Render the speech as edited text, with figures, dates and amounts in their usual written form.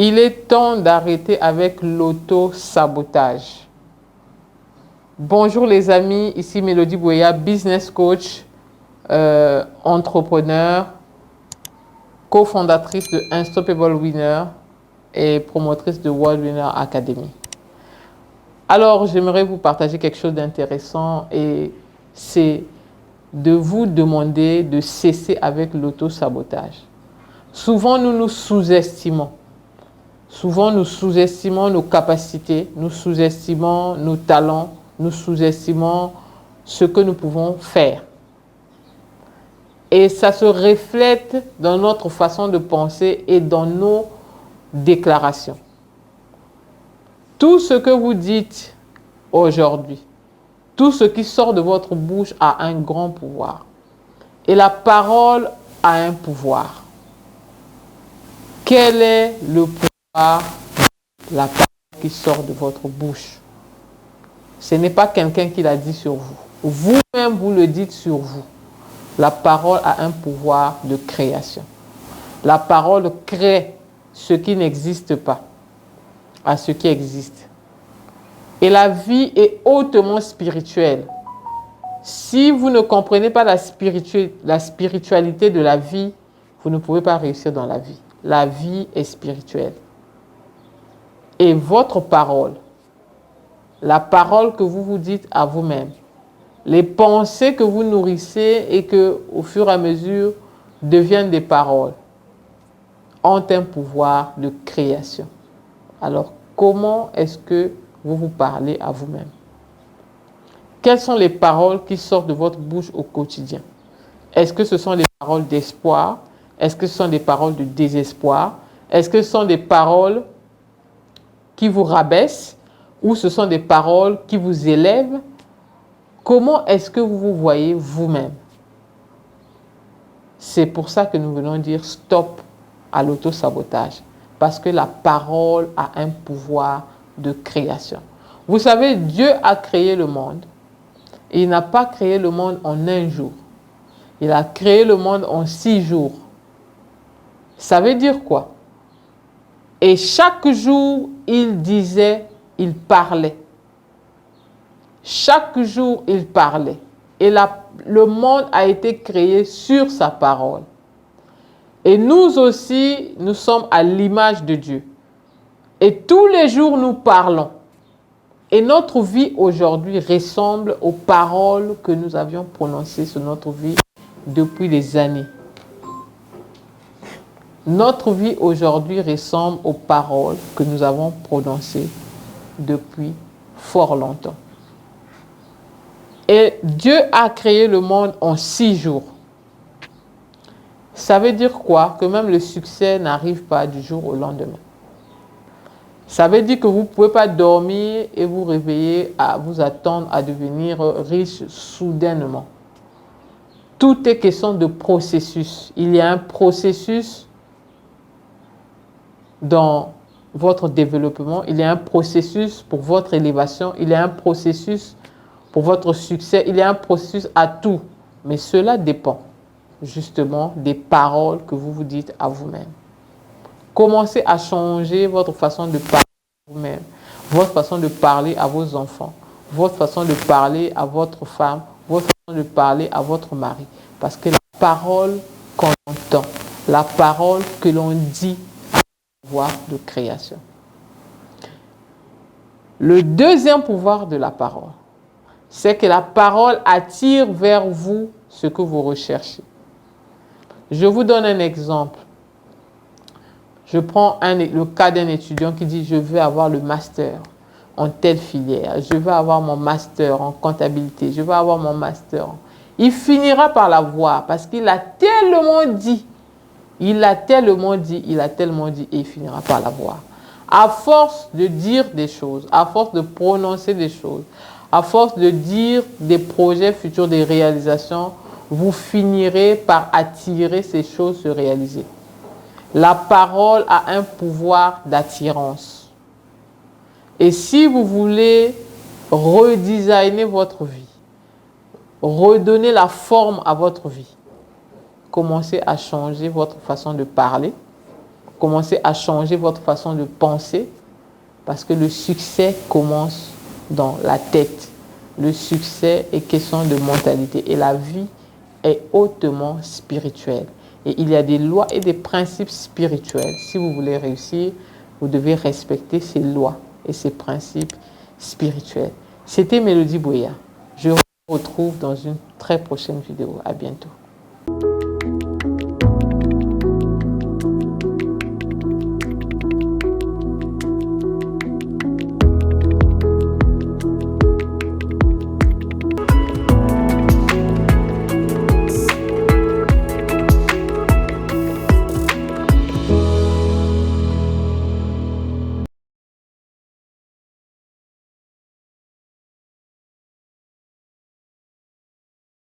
Il est temps d'arrêter avec l'auto-sabotage. Bonjour les amis, ici Mélodie Bouya, business coach, entrepreneur, cofondatrice de Unstoppable Winner et promotrice de World Winner Academy. Alors, j'aimerais vous partager quelque chose d'intéressant et c'est de vous demander de cesser avec l'auto-sabotage. Souvent, nous nous sous-estimons. Souvent, nous sous-estimons nos capacités, nous sous-estimons nos talents, nous sous-estimons ce que nous pouvons faire. Et ça se reflète dans notre façon de penser et dans nos déclarations. Tout ce que vous dites aujourd'hui, tout ce qui sort de votre bouche a un grand pouvoir. Et la parole a un pouvoir. Quel est le pouvoir de la parole qui sort de votre bouche? Ce n'est pas quelqu'un qui l'a dit sur vous. Vous-même, vous le dites sur vous. La parole a un pouvoir de création. La parole crée ce qui n'existe pas à ce qui existe. Et la vie est hautement spirituelle. Si vous ne comprenez pas la spiritualité de la vie, vous ne pouvez pas réussir dans la vie. La vie est spirituelle. Et votre parole, la parole que vous vous dites à vous-même, les pensées que vous nourrissez et que, au fur et à mesure, deviennent des paroles, ont un pouvoir de création. Alors, comment est-ce que vous vous parlez à vous-même? Quelles sont les paroles qui sortent de votre bouche au quotidien? Est-ce que ce sont des paroles d'espoir? Est-ce que ce sont des paroles de désespoir? Est-ce que ce sont des paroles qui vous rabaissent? Ou ce sont des paroles qui vous élèvent? Comment est-ce que vous vous voyez vous-même? C'est pour ça que nous venons dire stop à l'auto-sabotage. Parce que la parole a un pouvoir de création. Vous savez, Dieu a créé le monde. Et il n'a pas créé le monde en un jour. Il a créé le monde en 6 jours. Ça veut dire quoi? Et chaque jour, il disait, il parlait. Chaque jour, il parlait. Et le monde a été créé sur sa parole. Et nous aussi, nous sommes à l'image de Dieu. Et tous les jours, nous parlons. Et notre vie aujourd'hui ressemble aux paroles que nous avions prononcées sur notre vie depuis des années. Notre vie aujourd'hui ressemble aux paroles que nous avons prononcées depuis fort longtemps. Et Dieu a créé le monde en 6 jours. Ça veut dire quoi? Que même le succès n'arrive pas du jour au lendemain. Ça veut dire que vous ne pouvez pas dormir et vous réveiller à vous attendre à devenir riche soudainement. Tout est question de processus. Il y a un processus dans votre développement. Il y a un processus pour votre élévation. Il y a un processus pour votre succès. Il y a un processus à tout. Mais cela dépend justement des paroles que vous vous dites à vous-même. Commencez à changer votre façon de parler à vous-même, votre façon de parler à vos enfants, votre façon de parler à votre femme, votre façon de parler à votre mari. Parce que la parole qu'on entend, la parole que l'on dit a un pouvoir de création. Le deuxième pouvoir de la parole, c'est que la parole attire vers vous ce que vous recherchez. Je vous donne un exemple. Je prends le cas d'un étudiant qui dit « Je veux avoir le master en telle filière. Je veux avoir mon master en comptabilité. Je veux avoir mon master. » Il finira par l'avoir parce qu'il a tellement dit. Il a tellement dit, il a tellement dit et il finira par l'avoir. À force de dire des choses, à force de prononcer des choses, à force de dire des projets futurs, des réalisations, vous finirez par attirer ces choses se réaliser. La parole a un pouvoir d'attirance. Et si vous voulez redesigner votre vie, redonner la forme à votre vie, commencez à changer votre façon de parler, commencez à changer votre façon de penser parce que le succès commence dans la tête. Le succès est question de mentalité et la vie est hautement spirituelle. Et il y a des lois et des principes spirituels. Si vous voulez réussir, vous devez respecter ces lois et ces principes spirituels. C'était Mélodie Boya. Je vous retrouve dans une très prochaine vidéo. À bientôt.